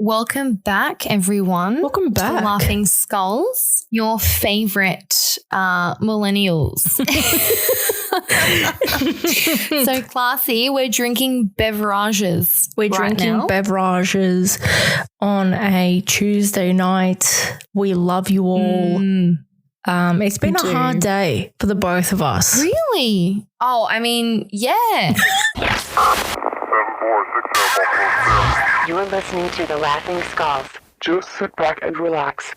Welcome back, everyone. Welcome back. To Laughing Skulls, your favourite millennials. So classy, we're drinking beverages. We're right drinking now. beverages on a Tuesday night. We love you all. It's been a hard day for the both of us. Really? Oh, I mean, yeah. You are listening to the Laughing Skulls. Just sit back and relax.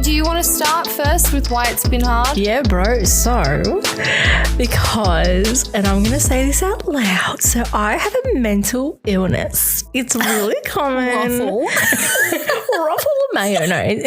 Do you want to start first with why it's been hard? Yeah, bro. So, because, and I'm going to say this out loud, so I have a mental illness. It's really common. Ruffle mayo, no.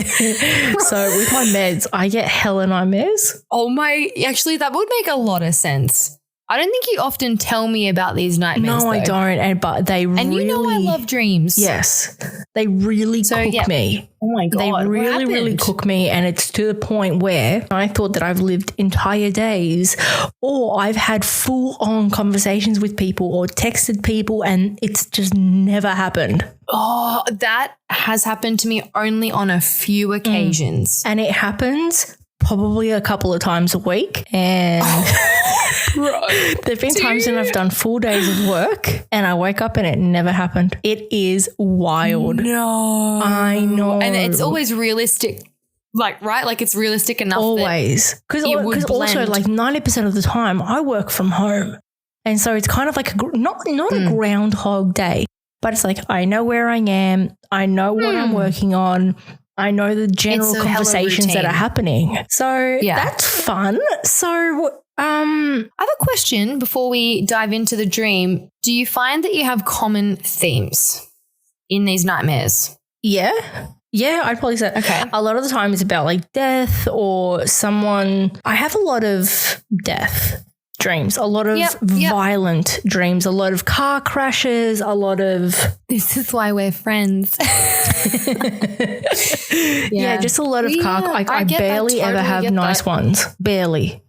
So with my meds, I get hella nightmares. Actually, that would make a lot of sense. I don't think you often tell me about these nightmares. No, I don't. But they really... And you know I love dreams. Yes. They really cook me. Oh my God. They really cook me. And it's to the point where I thought that I've lived entire days, or I've had full on conversations with people or texted people, and it's just never happened. Oh, that has happened to me only on a few occasions. And it happens probably a couple of times a week. And... There've been times when I've done full days of work and I wake up and it never happened. It is wild. No. I know. And it's always realistic. Right? Like it's realistic enough. Always. Because also like 90% of the time I work from home. And so it's kind of like not a groundhog day, but it's like I know where I am. I know what I'm working on. I know the general conversations that are happening. So that's fun. So I have a question before we dive into the dream. Do you find that you have common themes in these nightmares? Yeah, I'd probably say. Okay. A lot of the time it's about like death or someone. I have a lot of death dreams, a lot of violent dreams, a lot of car crashes, a lot of... This is why we're friends. Yeah, just a lot of car... I barely ever have nice ones. Barely.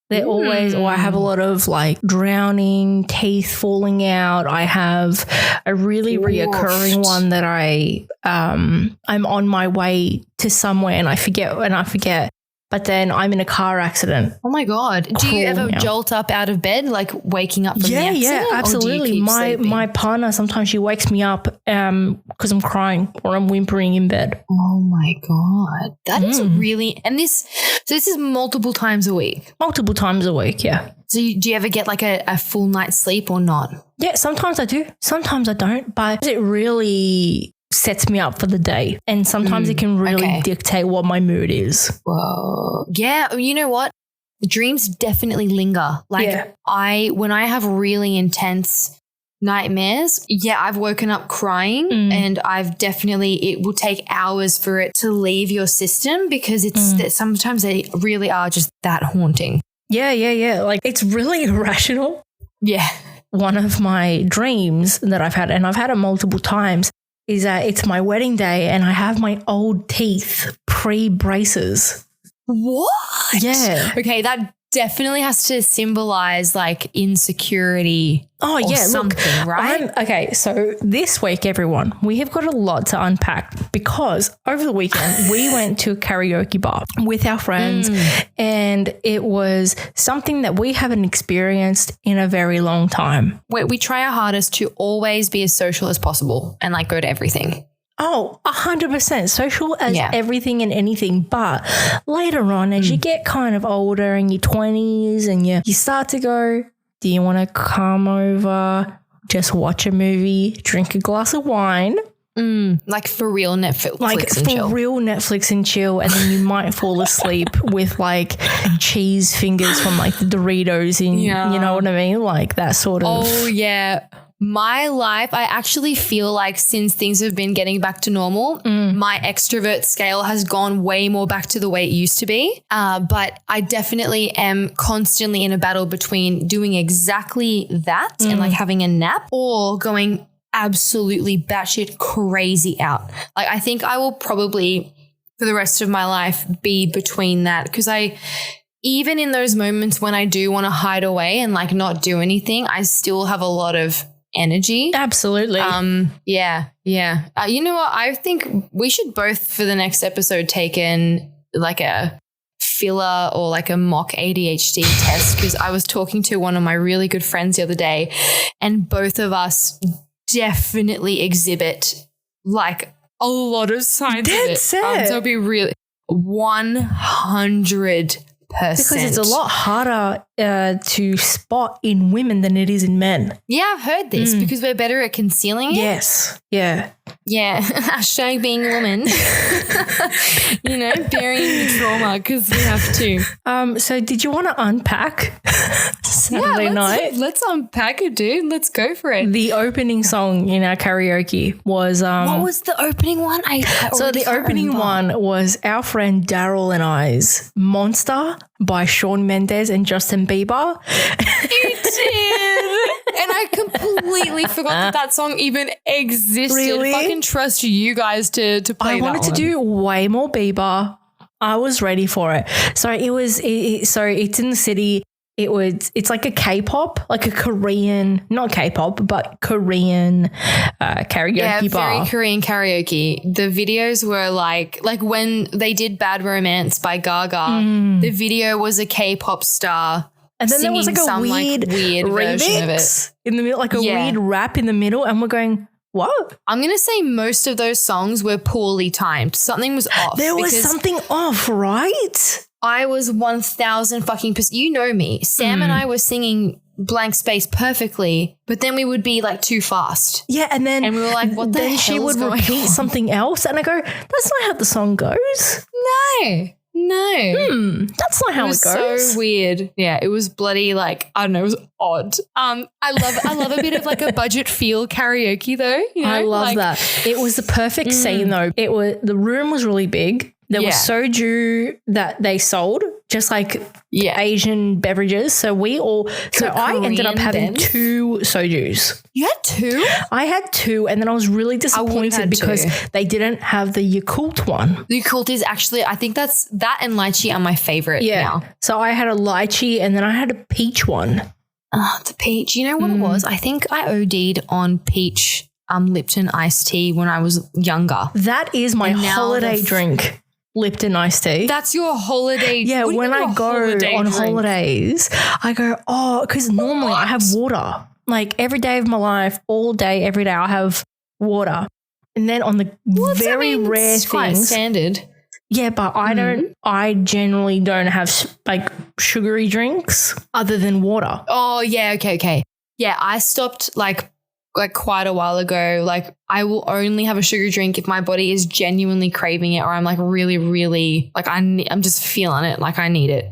They're always, or I have a lot of like drowning, teeth falling out. I have a really reoccurring one that I'm on my way to somewhere and I forget. But then I'm in a car accident. Oh my God. Do you ever jolt up out of bed, like waking up from the accident? Yeah, absolutely. My partner, sometimes she wakes me up because I'm crying or I'm whimpering in bed. Oh my God. That is really, and this is multiple times a week? Multiple times a week, yeah. So do you ever get like a full night's sleep or not? Yeah, sometimes I do. Sometimes I don't, but it really sets me up for the day, and sometimes it can really dictate what my mood is. Whoa. Yeah, you know what? Dreams definitely linger. Like when I have really intense nightmares, I've woken up crying and it will take hours for it to leave your system because it's sometimes they really are just that haunting. Yeah. Like it's really irrational. Yeah. One of my dreams that I've had, and I've had it multiple times, is that it's my wedding day and I have my old teeth pre-braces. What? Yeah. Okay, that definitely has to symbolize like insecurity. Oh, yeah. Something, look, right? Okay, so this week, everyone, we have got a lot to unpack because over the weekend we went to a karaoke bar with our friends and it was something that we haven't experienced in a very long time. We try our hardest to always be as social as possible and like go to everything. Oh, 100% social as everything and anything. But later on, as you get kind of older in your 20s and you start to go, do you want to come over, just watch a movie, drink a glass of wine? Like for real Netflix and chill. For real Netflix and chill. And then you might fall asleep with like cheese fingers from like the Doritos in, you know what I mean? Like that sort of. Oh, yeah. my life, I actually feel like since things have been getting back to normal, my extrovert scale has gone way more back to the way it used to be. But I definitely am constantly in a battle between doing exactly that and like having a nap or going absolutely batshit crazy out. Like I think I will probably for the rest of my life be between that because even in those moments when I do want to hide away and like not do anything, I still have a lot of energy. Absolutely. Yeah. You know what? I think we should both for the next episode take in like a filler or like a mock ADHD test because I was talking to one of my really good friends the other day and both of us definitely exhibit like a lot of signs of it. So it'll be really 100%. Because it's a lot harder to spot in women than it is in men. Yeah, I've heard this because we're better at concealing it. Yes. Yeah. Yeah. Hashtag being a woman. You know, burying the trauma because we have to. So did you want to unpack Saturday night? Let's unpack it, dude. Let's go for it. The opening song in our karaoke was what was the opening one? So the opening one was our friend Daryl and I's Monster by Shawn Mendes and Justin Bieber. You did. And I completely forgot that song even existed. Really? Fucking trust you guys to play that wanted to do way more Bieber. I was ready for it. So so it's in the city. It's like a K-pop, like a Korean, not K-pop, but Korean karaoke bar. Very Korean karaoke. The videos were like when they did Bad Romance by Gaga, the video was a K-pop star. And then there was like a weird version of it. In the middle, like a weird rap in the middle. And we're going, what? I'm going to say most of those songs were poorly timed. Something was off. There was something off, right? I was 1,000 fucking %. You know me. Sam and I were singing Blank Space perfectly, but then we would be like too fast. Yeah, and we were like, what the hell? Then she would repeat something else, and I go, that's not how the song goes. No. That's not how it goes. So weird. Yeah, it was bloody like, I don't know, it was odd. I love a bit of like a budget feel karaoke though. You know? I love that. It was the perfect scene though. The room was really big. There was soju that they sold, just like Asian beverages. So I ended up having 2 sojus. You had 2? I had 2, and then I was really disappointed because they didn't have the Yakult one. The Yakult is actually, I think that and lychee are my favorite now. So I had a lychee and then I had a peach one. The peach. You know what it was? I think I OD'd on peach Lipton iced tea when I was younger. That is my holiday drink. Lipton iced tea. That's your holiday. Yeah, when I go on holidays, I go, because normally I have water. Like every day of my life, all day, every day, I have water. And then on the very rare things. Quite standard. Yeah, but I generally don't have like sugary drinks other than water. Oh, yeah. Okay. Yeah, I stopped like quite a while ago. Like I will only have a sugar drink if my body is genuinely craving it or I'm like really, really like I'm just feeling it. Like I need it,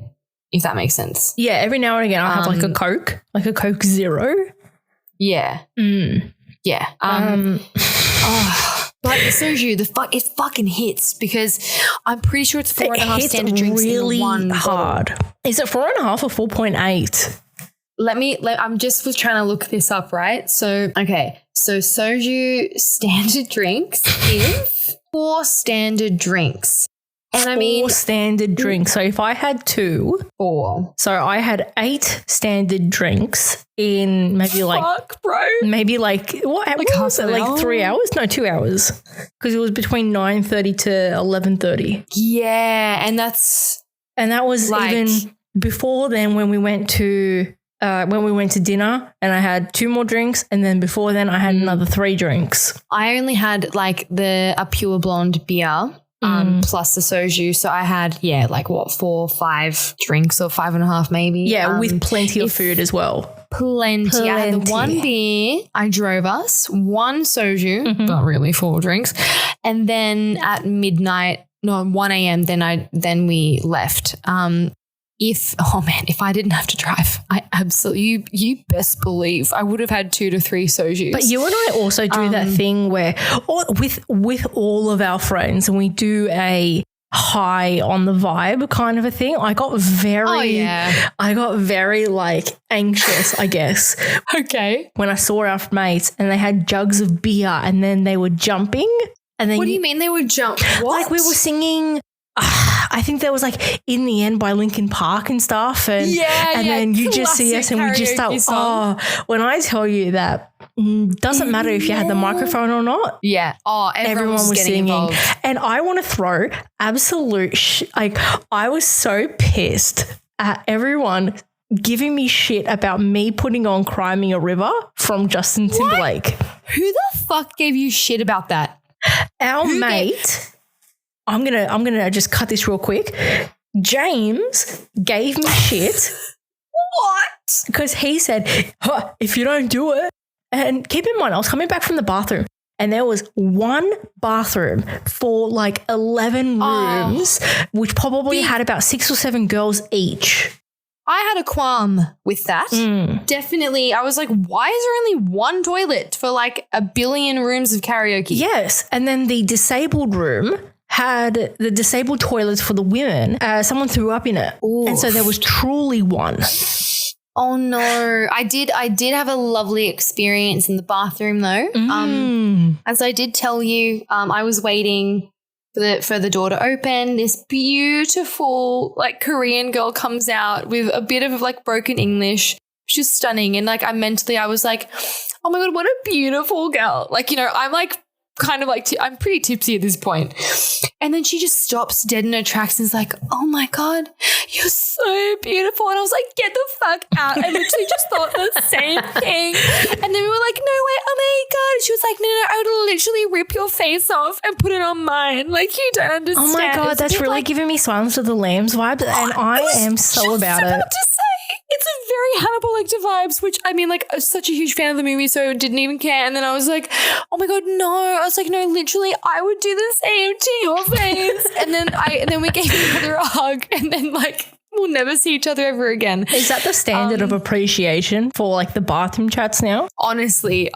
if that makes sense. Yeah. Every now and again I'll have like a Coke Zero. Yeah. Yeah. But the soju, it fucking hits because I'm pretty sure it's 4.5 standard drinks really in one hard. bottle. Is it 4.5 or 4.8? I'm just was trying to look this up, right? So, okay. So soju standard drinks is 4 standard drinks. And I mean 4 standard drinks. So if I had 2. 4. So I had 8 standard drinks in maybe like. Fuck, bro. Maybe like, what was it? Like 3 hours? No, 2 hours. Because it was between 9:30 to 11:30. Yeah. And that was like, even before then when we went to dinner and I had 2 more drinks, and then before then I had another 3 drinks. I only had like a pure blonde beer plus the soju. So I had 4, 5 drinks or 5.5 maybe. Yeah, with plenty of food as well. Plenty. I had the 1 beer. I drove us 1 soju, not really 4 drinks, and then at midnight, 1 a.m. Then we left. if I didn't have to drive, I absolutely, you best believe I would have had 2 to 3 Sojus. But you and I also do that thing where with all of our friends, and we do a high on the vibe kind of a thing. I got very like anxious, I guess. Okay. When I saw our mates and they had jugs of beer and then they were jumping. And then what do you mean they would jump? What? Like we were singing, I think there was like In the End by Linkin Park and stuff. And then you just see us and we just start, when I tell you that, doesn't matter if you had the microphone or not. Yeah. Oh, everyone was singing. Involved. And I want to throw absolute I was so pissed at everyone giving me shit about me putting on Cry Me a River from Justin Timberlake. Who the fuck gave you shit about that? Our mate, I'm gonna just cut this real quick. James gave me shit. What? Because he said, if you don't do it, and keep in mind, I was coming back from the bathroom and there was one bathroom for like 11 rooms, which probably had about 6 or 7 girls each. I had a qualm with that. Definitely. I was like, why is there only one toilet for like a billion rooms of karaoke? Yes. And then the disabled room had the disabled toilets for the women. Someone threw up in it. Oof. And so there was truly one. Oh no. I did have a lovely experience in the bathroom though. As I did tell you, I was waiting for the door to open. This beautiful like Korean girl comes out with a bit of like broken English. She's stunning. And like I was like, oh my God, what a beautiful girl. Like, you know, I'm like kind of like, I'm pretty tipsy at this point. And then she just stops dead in her tracks and is like, oh my God, you're so beautiful. And I was like, get the fuck out. I literally just thought the same thing. And then we were like, no way, oh my God. And she was like, no, I would literally rip your face off and put it on mine. Like, you don't understand. Oh my God, that's really giving me Silence of the Lambs vibes. And I am so about it. It's a very Hannibal Lecter vibes, which I mean, like, I'm such a huge fan of the movie, so didn't even care. And then I was like, oh my God, no. I was like, no, literally, I would do the same to your face. and then we gave each other a hug, and then like we'll never see each other ever again. Is that the standard of appreciation for like the bathroom chats now? Honestly,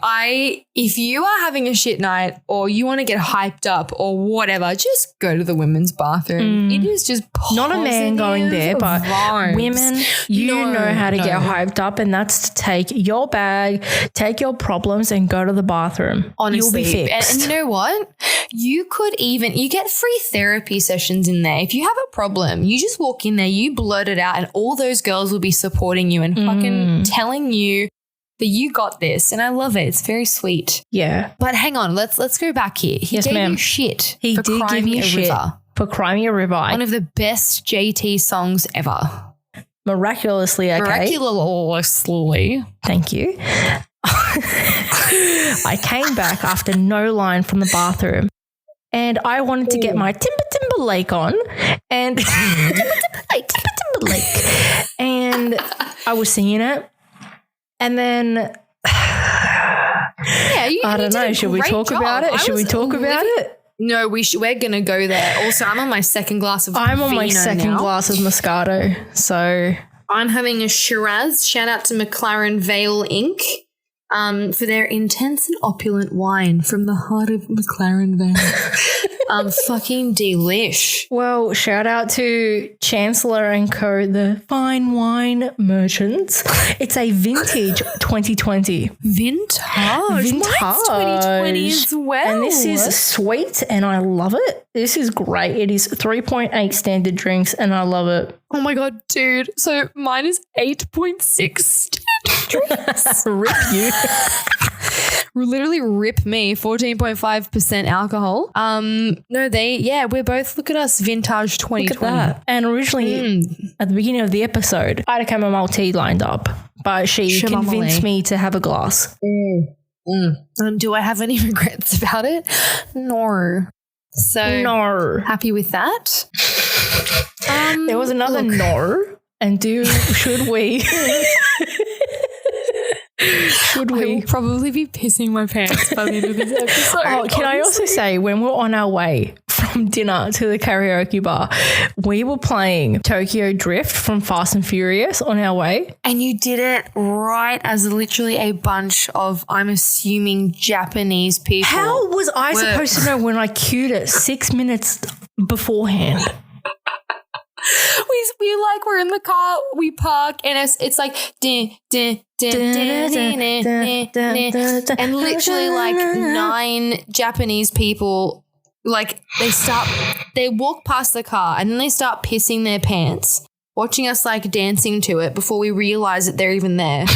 if you are having a shit night or you want to get hyped up or whatever, just go to the women's bathroom. It is just not a man going there, but vibes. Women, know how to get hyped up, and that's to take your bag, take your problems and go to the bathroom. Honestly. You'll be fixed. And you know what? You get free therapy sessions in there. If you have a problem, you just walk in there, you blurt it out, and all those girls will be supporting you and fucking telling you that you got this. And I love it. It's very sweet. Yeah. But hang on, let's go back here. He gave you shit. He did give me shit for Cry Me a River. One of the best JT songs ever. Miraculously, okay. Miraculously. Thank you. I came back after no line from the bathroom and I wanted to get my Timberlake on and Timberlake. And I was singing it. And then I don't know. Should we talk about it? Should we talk about it? No, we're going to go there. Also, I'm on my second glass of I'm on my second glass of Moscato. So I'm having a Shiraz. Shout out to McLaren Vale Inc. For their intense and opulent wine from the heart of McLaren Vale. Fucking delish. Well, shout out to Chancellor & Co., the fine wine merchants. It's a vintage 2020. Vintage? Mine's 2020 as well. And this is sweet and I love it. This is great. It is 3.8 standard drinks and I love it. Oh my God, dude. So mine is 8.6 standard drinks. Rip you. Literally rip me. 14.5% alcohol. We're both, look at us, vintage 2020. Look at that. And originally at the beginning of the episode, I had a chamomile tea lined up, but she convinced me to have a glass. Do I have any regrets about it? No. So no. Happy with that. There was another no. And should we? Should we? I will probably be pissing my pants by the end of this episode. Can I also say, when we're on our way from from dinner to the karaoke bar, we were playing Tokyo Drift from Fast and Furious on our way. And you did it right as literally a bunch of, I'm assuming, Japanese people. How was I supposed to know when I queued it 6 minutes beforehand? We're in the car, we park, and it's like and literally like 9 Japanese people, like they walk past the car and then they start pissing their pants, watching us like dancing to it before we realize that they're even there.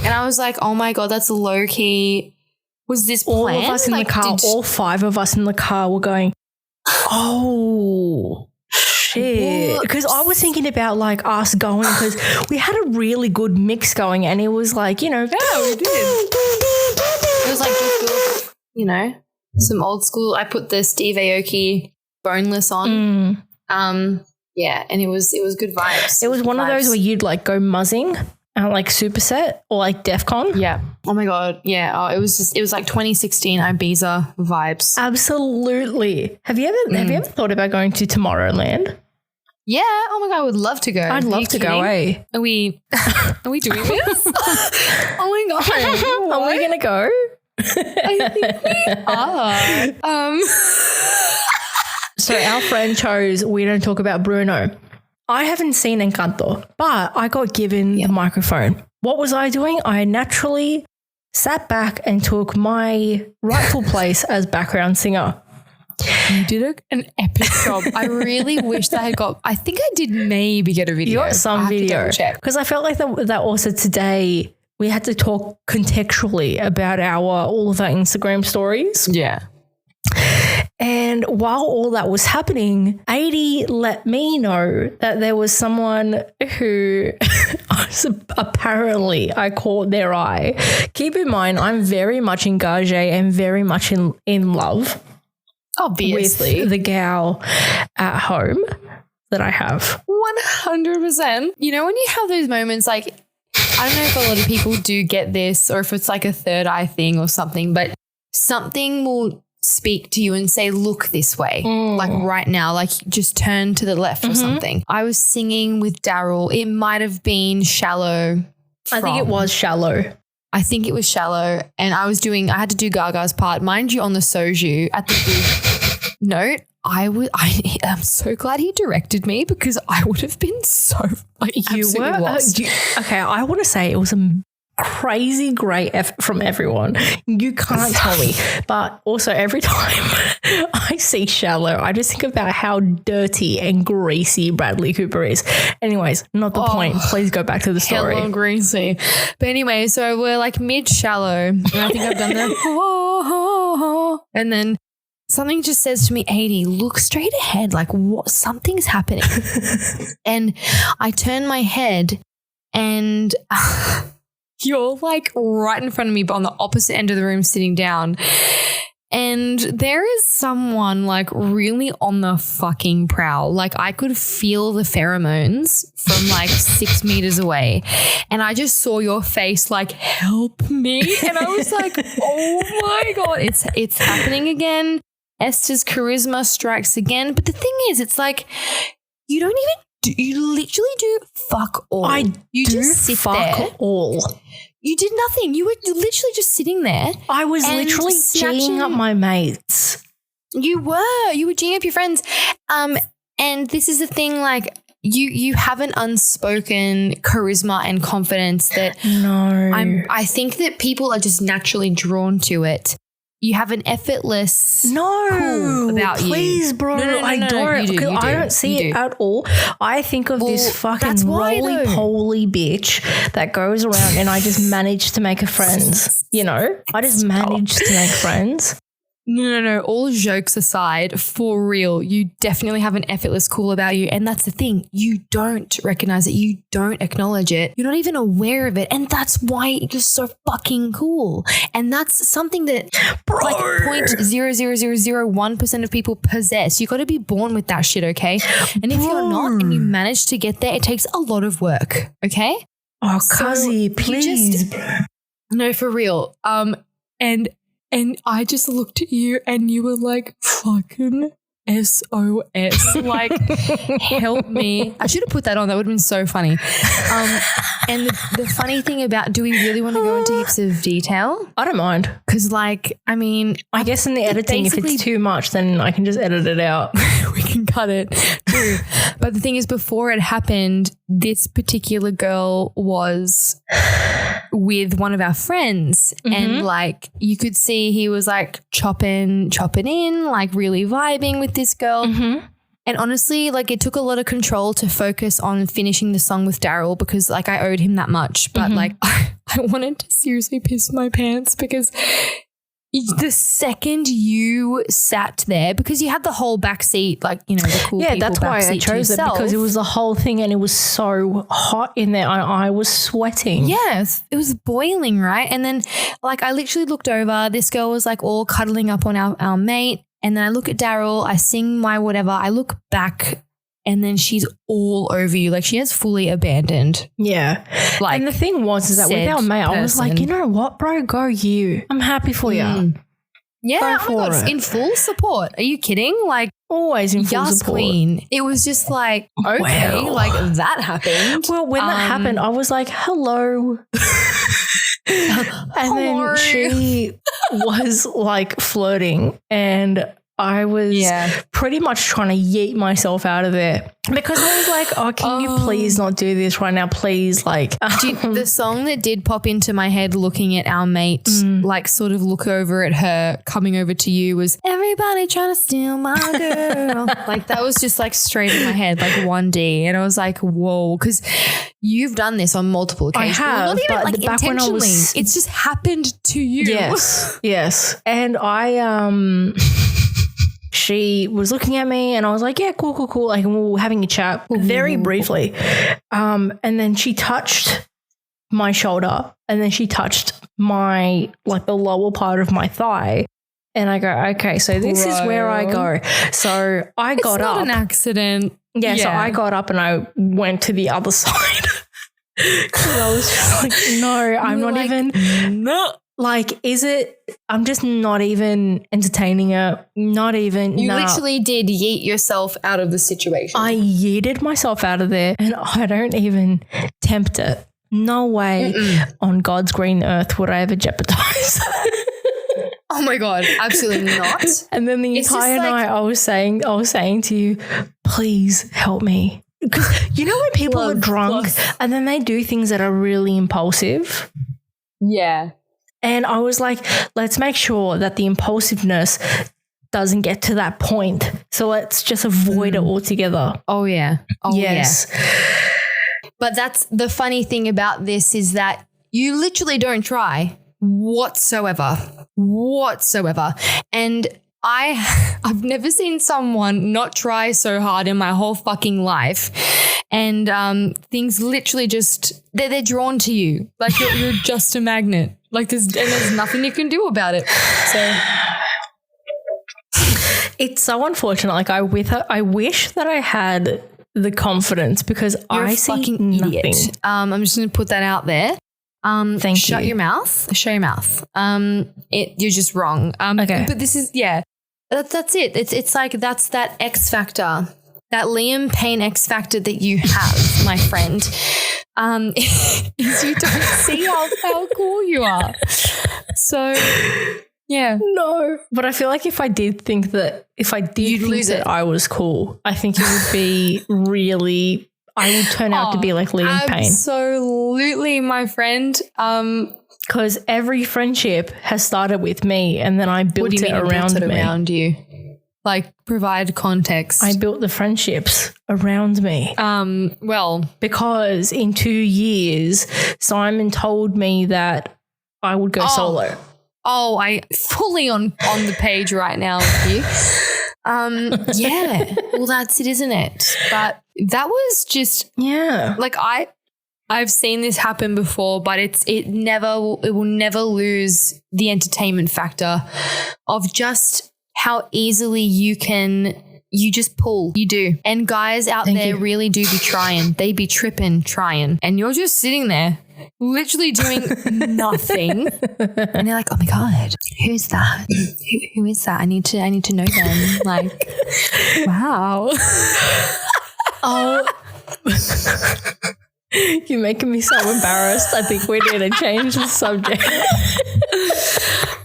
And I was like, oh my God, that's low key. Was this all planned? of us in the car, all 5 of us in the car were going, oh shit. Because I was thinking about like us going, because we had a really good mix going, and it was like, you know, yeah, we did. It was like just, you know, some old school. I put the Steve Aoki Boneless on. Yeah, and it was good vibes. It was one of those where you'd like go muzzing like Superset or like DEF CON. Yeah. Oh my God. Yeah. Oh, it was like 2016 Ibiza vibes. Absolutely. Have you ever thought about going to Tomorrowland? Yeah. Oh my God. I would love to go. I'd love to go, eh? Are we doing this? Oh my God. Are we going to go? I think we are. So our friend chose We Don't Talk About Bruno. I haven't seen Encanto, but I got given the microphone. What was I doing? I naturally sat back and took my rightful place as background singer. You did an epic job. I really wish I think I did maybe get a video. You got some video. Because I felt like that also today we had to talk contextually about all of our Instagram stories. Yeah. And while all that was happening, 80 let me know that there was someone who apparently I caught their eye. Keep in mind, I'm very much engaged and very much in love. Obviously. With the gal at home that I have. 100%. You know, when you have those moments, like, I don't know if a lot of people do get this or if it's like a third eye thing or something, but something will speak to you and say, look this way, like right now, like just turn to the left or something. I was singing with Daryl. It might have been Shallow. I think it was Shallow. And I had to do Gaga's part. Mind you, on the Soju at the big note, I am so glad he directed me, because I would have been so like absolutely lost. Okay, I want to say it was a crazy great effort from everyone. You can't tell me. But also every time I see Shallow, I just think about how dirty and greasy Bradley Cooper is. Anyways, not the point. Please go back to the story. Hell greasy. But anyway, so we're like mid Shallow, and I think I've done the and then something just says to me, 80, look straight ahead, like what, something's happening. And I turn my head and you're like right in front of me, but on the opposite end of the room sitting down. And there is someone like really on the fucking prowl. Like I could feel the pheromones from like 6 meters away. And I just saw your face like, help me. And I was like, oh my God, it's happening again. Esta's charisma strikes again. But the thing is, it's like, you literally do fuck all. You just sit there. All. You did nothing. You were literally just sitting there. I was literally G'ing up my mates. You were G'ing up your friends. And this is the thing, like, you have an unspoken charisma and confidence that I think that people are just naturally drawn to it. You have an effortless cool about please, you. Bro. No, I don't. Because I don't see it at all. I think of this fucking roly-poly bitch that goes around and I just manage to make her friends. You know? I just manage to make friends. No. All jokes aside, for real, you definitely have an effortless cool about you. And that's the thing. You don't recognize it. You don't acknowledge it. You're not even aware of it. And that's why you're so fucking cool. And that's something that like 0.00001% of people possess. You got to be born with that shit, okay? And if you're not and you manage to get there, it takes a lot of work, okay? Oh, Kazi, please. No, for real. And I just looked at you and you were like fucking SOS. Like, help me. I should have put that on. That would have been so funny. And the funny thing about, do we really want to go into heaps of detail? I don't mind. Because, like, I mean, I guess in the editing, if it's too much, then I can just edit it out. We can cut it. True. But the thing is, before it happened, this particular girl was with one of our friends, and like you could see he was like chopping in, like really vibing with this girl. And honestly, like it took a lot of control to focus on finishing the song with Daryl, because like I owed him that much. But like I wanted to seriously piss my pants, because the second you sat there, because you had the whole back seat, like, you know, the cool people that's why I chose it, because it was the whole thing and it was so hot in there. I was sweating. Yes, it was boiling, right? And then like I literally looked over, this girl was like all cuddling up on our mate, and then I look at Daryl, I sing my whatever, I look back, and then she's all over you. Like she has fully abandoned. Yeah. Like, and the thing was is that with our mate, I was like, you know what, bro, go you. I'm happy for you. Yeah, oh my God, in full support. Are you kidding? Like always in full support. Queen. It was just like, okay, like that happened. Well, when that happened, I was like, hello. And then she was like flirting, and I was pretty much trying to yeet myself out of there, because I was like, oh, can you please not do this right now? Please. Like the song that did pop into my head looking at our mate, like sort of look over at her coming over to you, was Everybody Trying to Steal My Girl. Like that was just like straight in my head, like 1D. And I was like, whoa, because you've done this on multiple occasions. I have, not even but like back when I was, it's just happened to you. Yes. And she was looking at me and I was like, yeah, cool. Like, we were having a chat very briefly. And then she touched my shoulder, and then she touched my, like the lower part of my thigh. And I go, okay, so this is where I go. So I got up. It's not an accident. Yeah, so I got up and I went to the other side. Because I was just like, no, I'm not even. No. Like, is it, I'm just not even entertaining it. Not even. You literally did yeet yourself out of the situation. I yeeted myself out of there, and I don't even tempt it. No way on God's green earth would I ever jeopardize. Oh my God, absolutely not. And then the entire night I was saying to you, please help me. Because you know when people are drunk and then they do things that are really impulsive? Yeah. And I was like, let's make sure that the impulsiveness doesn't get to that point. So let's just avoid it altogether. Oh, yeah. Oh, yes. Yeah. But that's the funny thing about this, is that you literally don't try whatsoever. And I've never seen someone not try so hard in my whole fucking life. And things literally just, they're drawn to you. Like you're just a magnet. Like there's nothing you can do about it. So it's so unfortunate. Like I wish that I had the confidence, because I see fucking nothing. Idiot. I'm just going to put that out there. Thank you. Shut your mouth. Shut your mouth. You're just wrong. Okay. But this is, that's it. It's like, that's that X factor, that Liam Payne X factor that you have, my friend. Is you don't see how cool you are. So, yeah. No. But I feel like if I did think that I was cool, I think it would be really, I would turn out to be like Liam Payne. Absolutely, my friend. Because every friendship has started with me, and then I built it around you. Like, provide context. I built the friendships around me. Well, because in 2 years, Simon told me that I would go solo. Oh, I fully on the page right now with you. Yeah. Well, that's it, isn't it? But that was just like I've seen this happen before, but it will never lose the entertainment factor of just how easily you just pull. You do. And guys out there really do be trying. They be trying. And you're just sitting there literally doing nothing. And they're like, oh my God, who's that? Who is that? I need to know them. Like, wow. Oh, you're making me so embarrassed. I think we need to change the subject.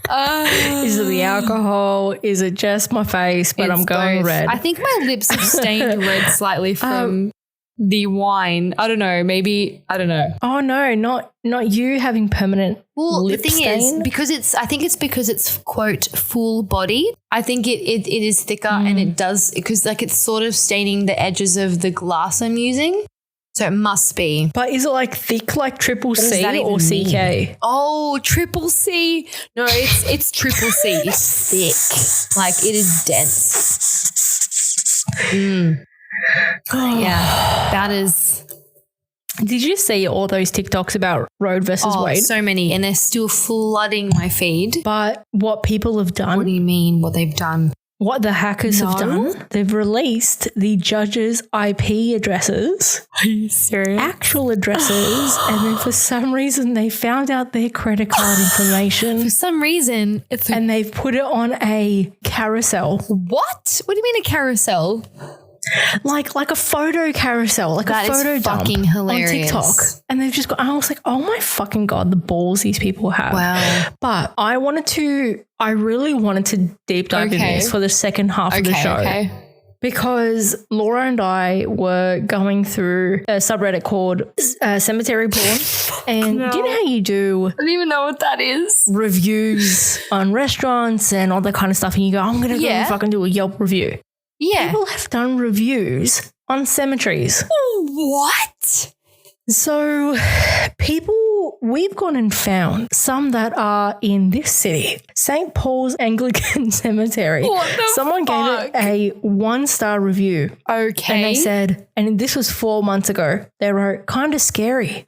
Is it the alcohol? Is it just my face? But I'm going both. red. I think my lips have stained red slightly from the wine. I don't know. Maybe, I don't know. Oh no, not you having permanent lip the thing stain. is, because it's quote full bodied. I think it is thicker and it does, because like it's sort of staining the edges of the glass I'm using. So it must be. But is it like thick like triple C or CK? Mean? Oh, triple C. No, it's triple C. It's thick. Like it is dense. Yeah, that is. Did you see all those TikToks about Roe versus Wade? So many, and they're still flooding my feed. But what people have done. What do you mean what they've done? What the hackers have done, they've released the judges' IP addresses. Are you serious? Actual addresses. And then for some reason, they found out their credit card information. For some reason. And they've put it on a carousel. What? What do you mean a carousel? Like a photo carousel, like that a photo dump fucking hilarious. On TikTok. And they've just got, I was like, oh my fucking God, the balls these people have. Wow. But I really wanted to deep dive in this for the second half of the show. Okay. Because Laura and I were going through a subreddit called Cemetery Porn. And you know how you do? I don't even know what that is. Reviews on restaurants and all that kind of stuff. And you go, I'm going to go and fucking do a Yelp review. Yeah. People have done reviews on cemeteries. What? So we've gone and found some that are in this city, St. Paul's Anglican Cemetery. Someone gave it a 1-star review. Okay. And they said, and this was 4 months ago, they wrote, kind of scary.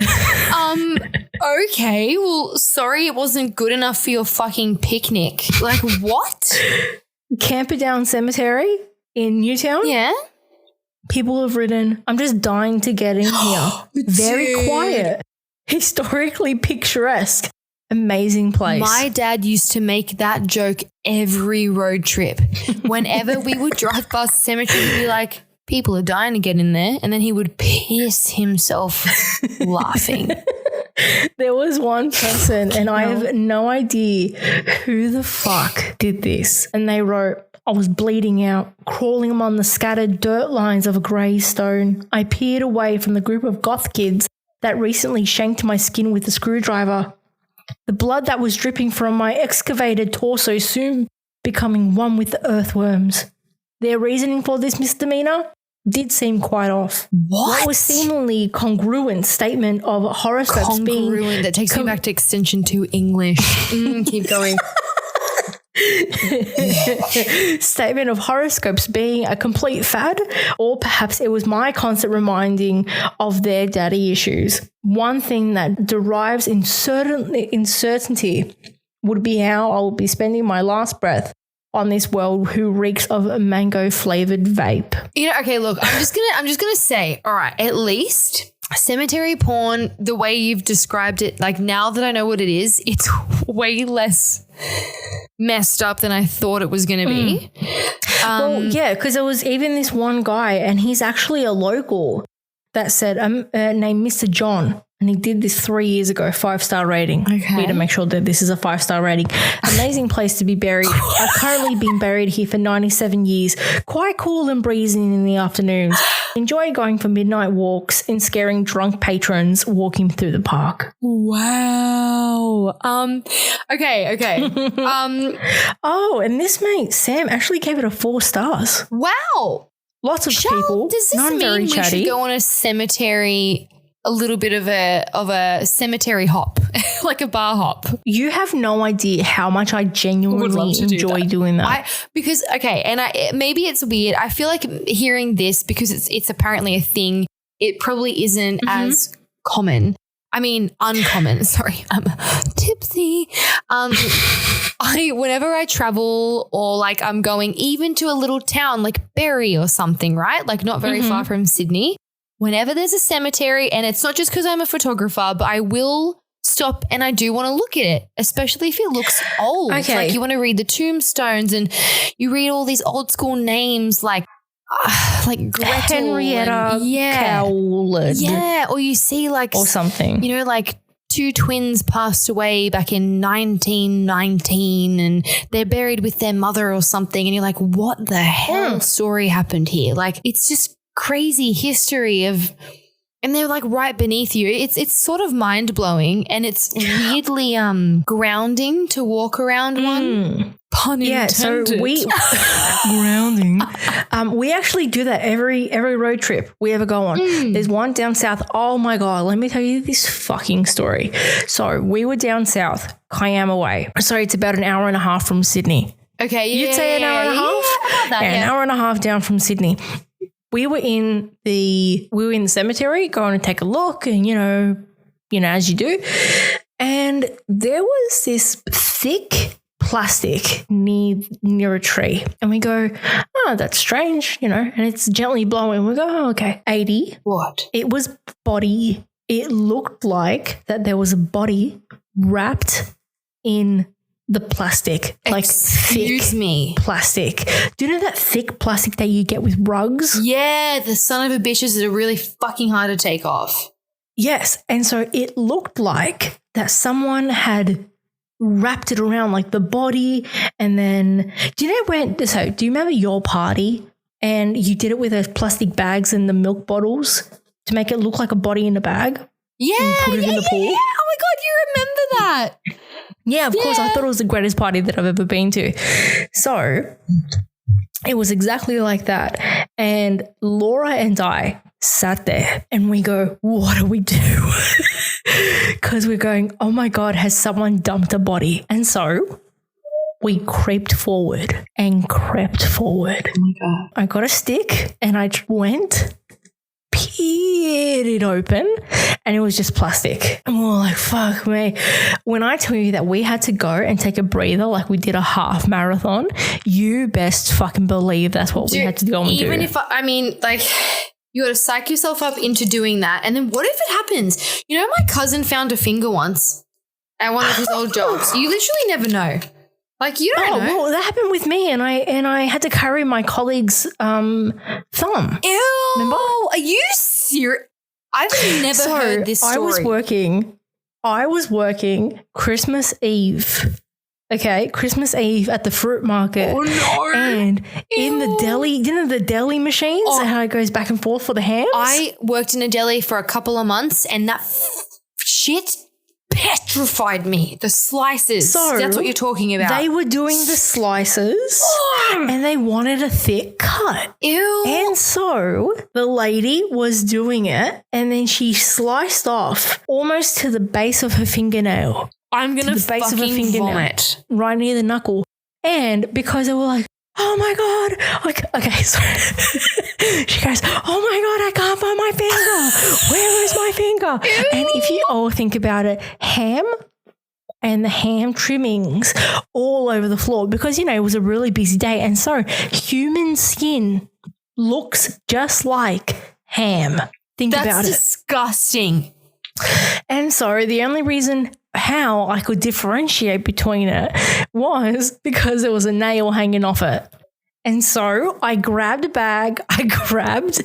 Okay. Well, sorry it wasn't good enough for your fucking picnic. Like what? Camperdown Cemetery in Newtown? Yeah. People have written, I'm just dying to get in here. Very quiet. Historically picturesque. Amazing place. My dad used to make that joke every road trip. Whenever we would drive past the cemetery, he'd be like, people are dying to get in there. And then he would piss himself laughing. There was one person, and I have no idea who the fuck did this. And they wrote, I was bleeding out, crawling among the scattered dirt lines of a gravestone. I peered away from the group of goth kids that recently shanked my skin with a screwdriver. The blood that was dripping from my excavated torso soon becoming one with the earthworms. Their reasoning for this misdemeanor did seem quite off. What was seemingly congruent statement of horoscopes being... Congruent, that takes me back to extension 2 English. Keep going. Statement of horoscopes being a complete fad, or perhaps it was my constant reminding of their daddy issues. One thing that derives in certainty would be how I will be spending my last breath on this world who reeks of mango flavored vape. You know, okay, look, I'm just gonna say, all right, at least cemetery porn, the way you've described it, like now that I know what it is, it's way less messed up than I thought it was going to be. Well, yeah, because there was even this one guy, and he's actually a local, that said, named Mr. John, and he did this 3 years ago, 5-star rating. Okay. Need to make sure that this is a 5-star rating. Amazing place to be buried. I've currently been buried here for 97 years. Quite cool and breezy in the afternoons. Enjoy going for midnight walks and scaring drunk patrons walking through the park. Wow. Okay. Oh, and this mate, Sam, actually gave it a 4 stars. Wow. Lots of people. Does this mean we should go on a cemetery, a little bit of a cemetery hop, like a bar hop? You have no idea how much I genuinely enjoy doing that. Because maybe it's weird. I feel like hearing this, because it's apparently a thing, it probably isn't as common. I mean, uncommon. Sorry, I'm tipsy. Whenever I travel, or like I'm going even to a little town like Berry or something, right? Like not very far from Sydney. whenever there's a cemetery, and it's not just because I'm a photographer, but I will stop and I do want to look at it, especially if it looks old. Okay. Like you want to read the tombstones and you read all these old school names like Gretel, Henrietta Cowlard. Yeah, or you see like or something. You know, like 2 twins passed away back in 1919 and they're buried with their mother or something, and you're like, what the hell story happened here? Like, it's just crazy history of, and they're like right beneath you. It's sort of mind blowing, and it's weirdly grounding to walk around one. Pun intended. So we grounding. We actually do that every road trip we ever go on. There's one down south. Oh my God, let me tell you this fucking story. So we were down south, Kiama way. So it's about an hour and a half from Sydney. Okay, You'd say an hour and a half? An hour and a half down from Sydney. We were in the cemetery going to take a look, and you know as you do. And there was this thick plastic near a tree, and we go, oh, that's strange, and it's gently blowing. We go, oh, okay. 80. What? It was body. It looked like that there was a body wrapped in the plastic, like Excuse thick me. plastic. Do you know that thick plastic that you get with rugs? Yeah, the son of a bitches that are really fucking hard to take off. Yes. And so it looked like that someone had wrapped it around like the body, and then do you remember your party and you did it with those plastic bags and the milk bottles to make it look like a body in a bag? Yeah. And put it in the pool? Yeah. Oh my God, you remember that. Yeah, of course. I thought it was the greatest party that I've ever been to. So it was exactly like that. And Laura and I sat there and we go, what do we do? Because we're going, oh my God, has someone dumped a body? And so we crept forward. Oh my God. I got a stick and I went, peered it open, and it was just plastic. And we were like, fuck me. When I tell you that we had to go and take a breather like we did a half marathon, you best fucking believe that's what we had to go and do. Even if, you got to psych yourself up into doing that. And then what if it happens? My cousin found a finger once at one of his old jobs. You literally never know. Like, you don't know. Well, that happened with me, and I had to carry my colleague's thumb. Ew. Remember? Are you serious? I've never heard this story. I was working Christmas Eve. Okay, Christmas Eve at the fruit market. Oh no! And in the deli, the deli machines, and how it goes back and forth for the hams. I worked in a deli for a couple of months, and that shit petrified me. The slices. So that's what you're talking about. They were doing the slices and they wanted a thick cut. Ew. And so the lady was doing it, and then she sliced off almost to the base of her fingernail. I'm going to fucking vomit. Right near the knuckle. And because they were like, oh my God. Like, okay, so she goes, oh my God, I can't find my finger. Where is my finger? Ew. And if you all think about it, ham and the ham trimmings all over the floor, because, it was a really busy day. And so human skin looks just like ham. Think about it. That's disgusting. And so the only reason how I could differentiate between it was because there was a nail hanging off it. And so I grabbed a bag, I grabbed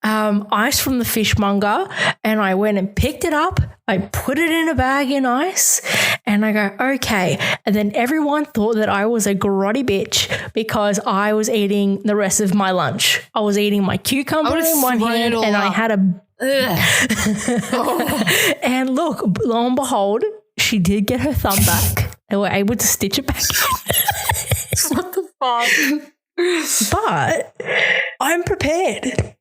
ice from the fishmonger, and I went and picked it up. I put it in a bag in ice, and I go, okay. And then everyone thought that I was a grotty bitch because I was eating the rest of my lunch. I was eating my cucumber in one hand, and I had a and look, lo and behold, she did get her thumb back. They were able to stitch it back in. What the fuck? But I'm prepared.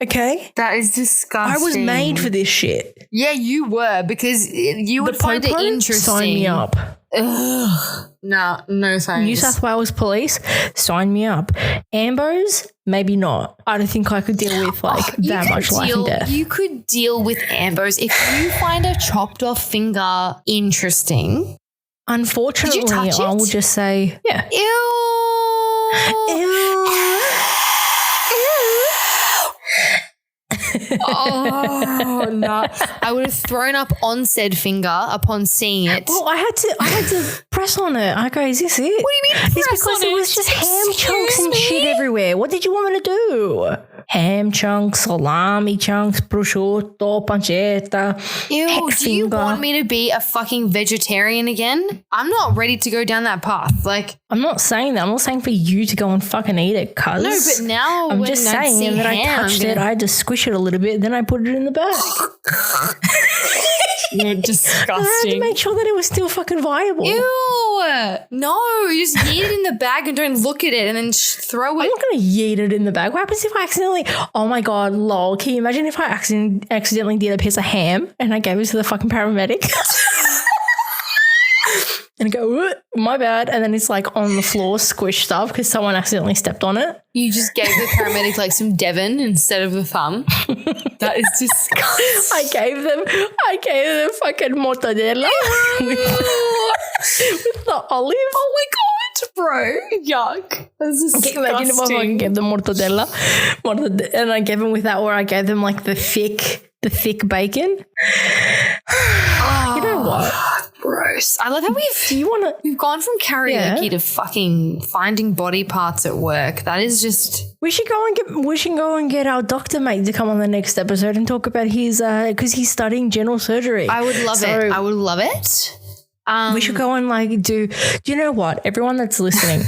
Okay? That is disgusting. I was made for this shit. Yeah, you were, because you would find it interesting. Sign me up. Ugh. No thanks. New South Wales Police, sign me up. Ambos, maybe not. I don't think I could deal with that much life and death. You could deal with ambos if you find a chopped off finger interesting. Unfortunately, I will just say, yeah. Ew. Oh no! I would have thrown up on said finger upon seeing it. Well, I had to press on it. I go, is this it? What do you mean press it's because on it it? was just ham chunks and shit everywhere. What did you want me to do? Ham chunks, salami chunks, prosciutto, pancetta. Ew, do you want me to be a fucking vegetarian again? I'm not ready to go down that path. Like, I'm not saying that. I'm not saying for you to go and fucking eat it, cuz. No, but now I'm when just I see saying that I ham, touched it. I had to squish it a little bit, then I put it in the bag. You're I had to disgusting. make sure that it was still fucking viable. Ew! No, you just eat it in the bag and don't look at it and then throw I'm it. not going to yeet it in the bag. What happens if I accidentally... Oh, my God, lol. Can you imagine if I accidentally did a piece of ham and I gave it to the fucking paramedic? And I go, my bad. And then it's like on the floor, squished up because someone accidentally stepped on it. You just gave the paramedic like some Devon instead of the thumb. That is disgusting. I gave them fucking mortadella with the olive. Oh my God, bro. Yuck. That's disgusting. Can you imagine if I fucking gave them mortadella and I gave them with that, or I gave them like the thick bacon. You know what? Gross. I love how we've gone from karaoke to fucking finding body parts at work. That is just... We should go and get our doctor mate to come on the next episode and talk about his because he's studying general surgery. I would love it. I would love it. We should go and like do you know what? Everyone that's listening,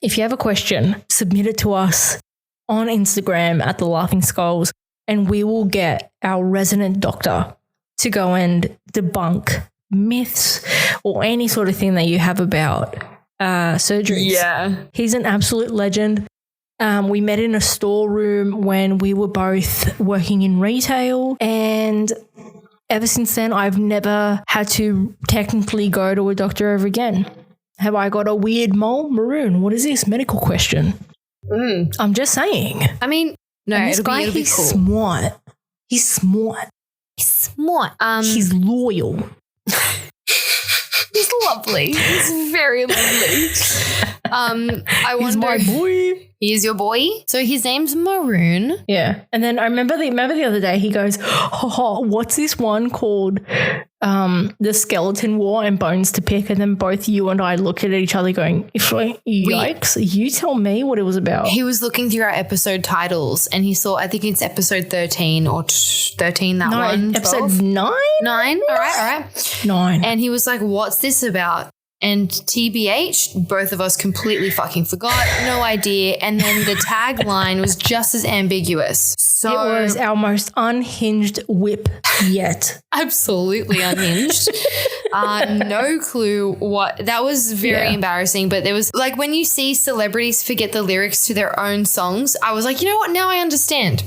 if you have a question, submit it to us on Instagram at The Laughing Skulls, and we will get our resident doctor to go and debunk myths or any sort of thing that you have about surgeries. Yeah. He's an absolute legend. We met in a storeroom when we were both working in retail, and ever since then, I've never had to technically go to a doctor ever again. Have I got a weird mole? Maroon, what is this? Medical question. I'm just saying. I mean, no, it'll be cool. Smart. He's smart. He's smart. He's loyal. He's lovely. He's very lovely. He's my boy. He is your boy. So his name's Maroon. Yeah. And then I remember the other day he goes, what's this one called? The Skeleton War and Bones to Pick. And then both you and I looked at each other going, yikes, you tell me what it was about. He was looking through our episode titles and he saw, I think it's episode 13 or 13, that one. Episode 9? 9. All right. 9. And he was like, what's this about? And TBH, both of us completely fucking forgot, no idea. And then the tagline was just as ambiguous. So it was our most unhinged whip yet. Absolutely unhinged. No clue what. That was very embarrassing. But there was like when you see celebrities forget the lyrics to their own songs, I was like, you know what? Now I understand.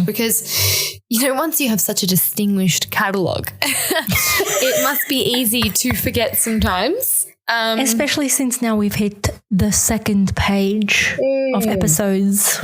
Because, you know, once you have such a distinguished catalogue, it must be easy to forget sometimes. Especially since now we've hit the second page of episodes.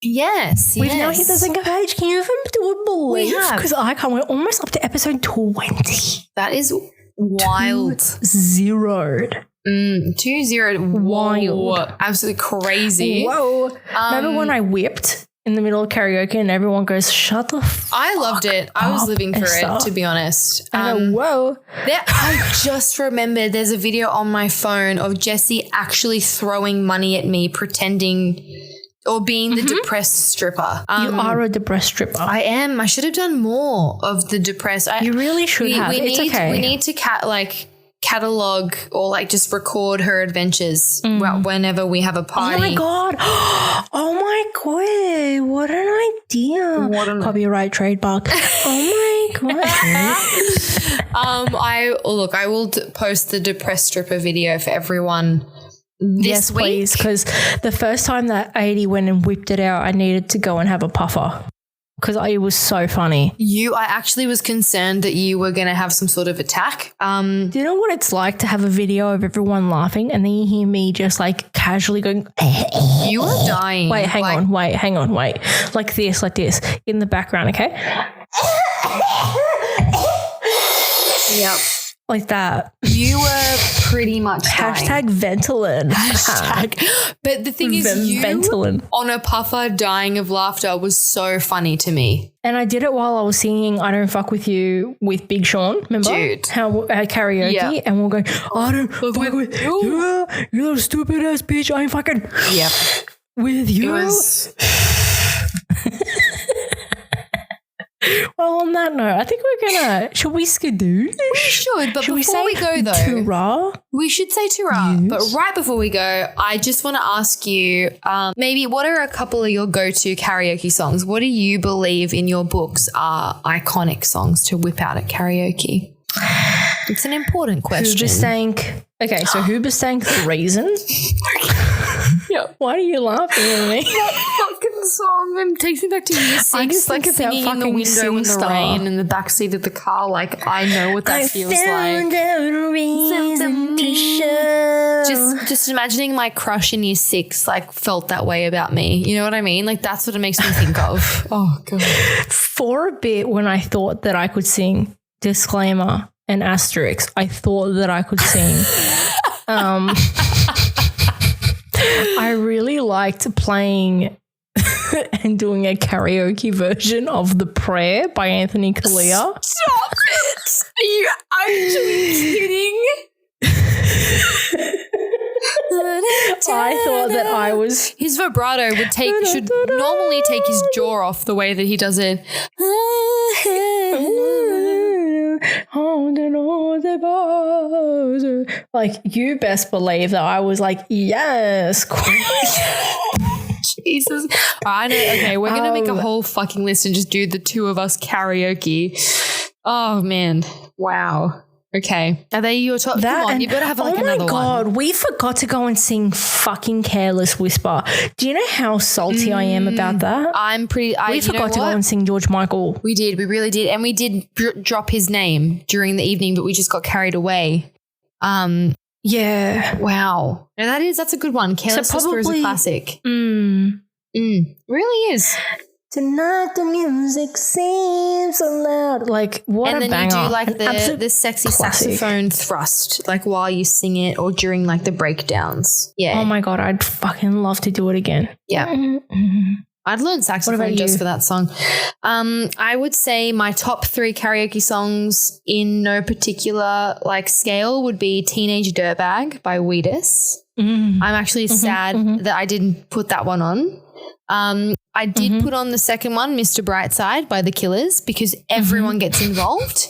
Yes. We've now hit the second page. Can you even believe? Because I can't. We're almost up to episode 20. That is wild. 2-0. 2-0. Wild. Absolutely crazy. Whoa. Remember when I whipped in the middle of karaoke and everyone goes, shut the fuck I loved it. I was living for Esta. it, to be honest. I go, whoa. I just remembered there's a video on my phone of Jessie actually throwing money at me, pretending or being the depressed stripper. You are a depressed stripper. I am. I should have done more of the depressed. You really should have. It's okay. We need to catalog or like just record her adventures whenever we have a party. Oh my God. Oh my God. What an idea. Copyright trademark. Oh my God. I will post the depressed stripper video for everyone this week. Please, because the first time that 80 went and whipped it out, I needed to go and have a puffer. Because it was so funny. I actually was concerned that you were going to have some sort of attack. Do you know what it's like to have a video of everyone laughing and then you hear me just like casually going, you are dying. Wait, hang on. Like this, in the background, okay? Yep. Like that. You were pretty much Hashtag Ventolin. But the thing is, Ventolin. On a puffer dying of laughter was so funny to me. And I did it while I was singing I Don't Fuck With You with Big Sean. Remember? Dude. How karaoke. Yeah. And we'll go, I don't fuck with you. You little stupid ass bitch. I ain't fucking with you. It was... Well, on that note, I think we're gonna. Should we skidoo? We should, but before we go though, ta-ra? we should say ta-ra. Yes. But right before we go, I just want to ask you, maybe what are a couple of your go-to karaoke songs? What do you believe in your books are iconic songs to whip out at karaoke? It's an important question. Hoobastank. Okay, so Hoobastank The Reason. Yeah. Why are you laughing at me? That fucking song and takes me back to year 6. I just like singing in the window in the rain in the backseat of the car. Like I know what that feels like. Just imagining my crush in year 6 like felt that way about me. You know what I mean? Like that's what it makes me think of. Oh god. For a bit when I thought that I could sing, disclaimer and asterisk, I thought that I could sing. I really liked playing and doing a karaoke version of The Prayer by Anthony Kalia. Stop it! Are you actually kidding? I thought that I was... His vibrato should normally take his jaw off the way that he does it. Like, you best believe that I was like, yes. Jesus. I know. Okay, we're going to make a whole fucking list and just do the two of us karaoke. Oh, man. Wow. Okay. Are they your top? Come on, you better have like another one. Oh, my God. We forgot to go and sing fucking Careless Whisper. Do you know how salty I am about that? We forgot to go and sing George Michael. We did. We really did. And we did drop his name during the evening, but we just got carried away. Yeah. Wow. No, that's a good one. Careless Whisper is a classic. Really is. Tonight the music seems so loud. Like, what and a banger. And then you do like the sexy saxophone thrust, like while you sing it or during like the breakdowns. Yeah. Oh my God, I'd fucking love to do it again. Yeah. I'd learn saxophone just for that song. I would say my top 3 karaoke songs in no particular like scale would be Teenage Dirtbag by Wheatus. I'm actually sad that I didn't put that one on. I did put on the second one, Mr. Brightside by The Killers, because everyone gets involved.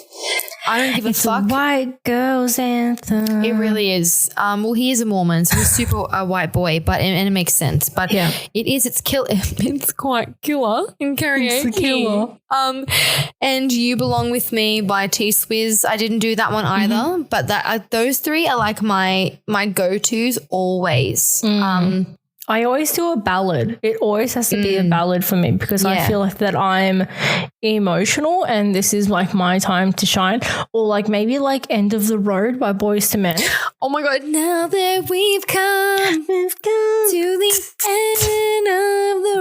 I don't give a fuck. A white girl's anthem. It really is. Well, he is a Mormon, so he's super a white boy, and it makes sense. But it's quite killer in karaoke. It's the killer. And You Belong With Me by T-Swizz. I didn't do that one either, but those 3 are like my go-tos always. I always do a ballad. It always has to be a ballad for me because I feel like that I'm emotional and this is like my time to shine. Or like maybe like End of the Road by Boyz II Men. Oh my God. Now that we've come to the end of the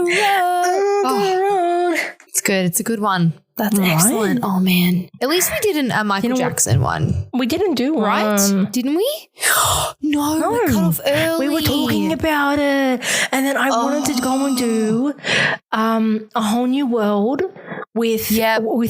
road. It's good. It's a good one. That's excellent. Oh, man. At least we did a Michael Jackson one. We didn't do one. Right? Didn't we? No, we cut off early. We were talking about it. And then I wanted to go and do A Whole New World with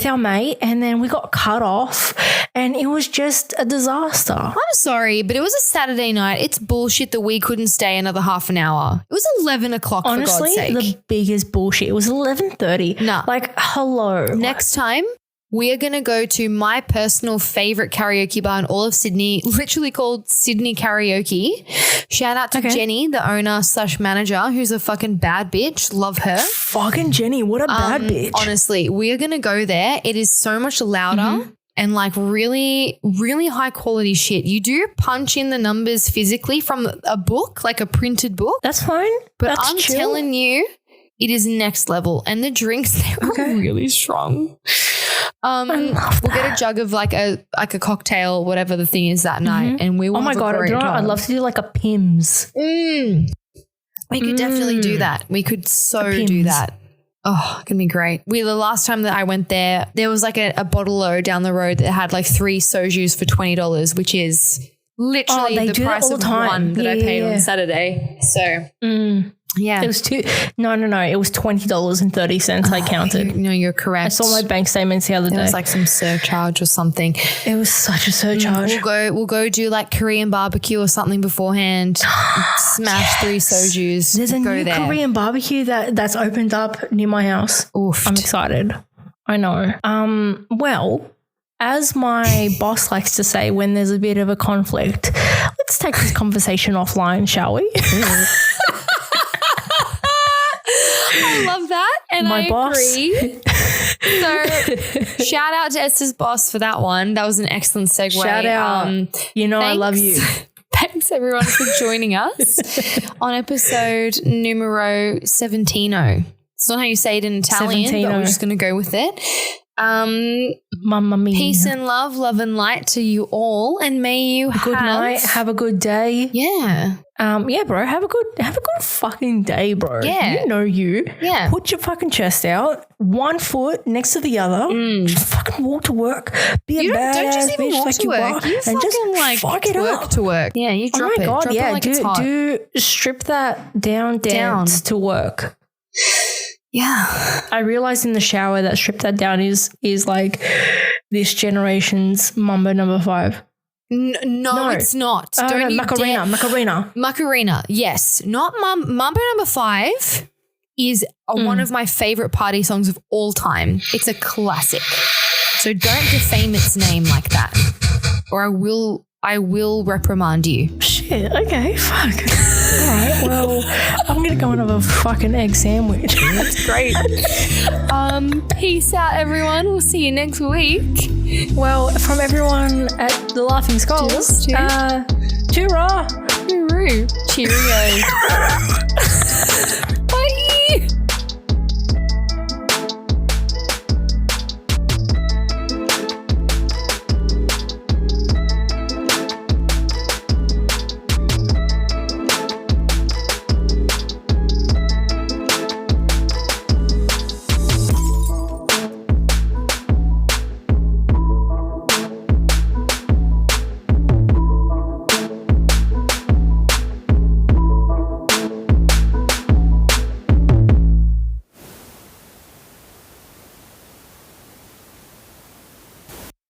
our mate. And then we got cut off. And it was just a disaster. I'm sorry, but it was a Saturday night. It's bullshit that we couldn't stay another half an hour. It was 11 o'clock, honestly, for God's sake. The biggest bullshit. It was 11:30. No. Like, hello. Next time, we are going to go to my personal favorite karaoke bar in all of Sydney, literally called Sydney Karaoke. Shout out to Jenny, the owner/manager, who's a fucking bad bitch. Love her. Fucking Jenny, what a bad bitch. Honestly, we are going to go there. It is so much louder. And like really, really high quality shit. You do punch in the numbers physically from a book, like a printed book. That's fine. But I'm telling you, it is next level. And the drinks, they're really strong. We'll get a jug of like a cocktail, whatever the thing is that night. And we will Oh my God, I'd love to do like a Pims. We could definitely do that. We could do that. Oh, gonna be great. The last time that I went there was like a bottle-o down the road that had like 3 Sojus for $20, which is literally the price of one that I paid on Saturday. So, yeah. It was No. It was $20.30 I counted. You're correct. I saw my bank statements the other day. It was like some surcharge or something. It was such a surcharge. We'll go do like Korean barbecue or something beforehand. Smash 3 Sojus. There's a new Korean barbecue that's opened up near my house. Oof. I'm excited. I know. Well, as my boss likes to say when there's a bit of a conflict, let's take this conversation offline, shall we? I love that. And my boss agree. So shout out to Esta's boss for that one. That was an excellent segue. Shout out. Thanks. I love you. Thanks everyone for joining us on episode numero 17. It's not how you say it in Italian, 17. But we're just going to go with it. Mamma mia. Peace and love and light to you all, and may you good night, have a good day. Yeah. Yeah, bro. Have a good fucking day, bro. Yeah. You know you. Yeah. Put your fucking chest out, one foot next to the other. Just fucking walk to work. Be a badass don't just even bitch walk like to you work. are, You and fucking just like fuck it work up. to work. Yeah, you drop it. Oh my god, Drop yeah. it like it's hot. Do strip that down dance to work. Yeah. I realized in the shower that strip that down is like this generation's Mambo number 5. No, it's not. Don't you Macarena. Macarena, yes. Not Mambo number 5 is one of my favorite party songs of all time. It's a classic. So don't defame its name like that, or I will reprimand you. Shit, okay, fuck. All right, well, I'm going to go and have a fucking egg sandwich. That's great. Peace out, everyone. We'll see you next week. Well, from everyone at the Laughing Skulls, cheers. Cheerio. Cheerio.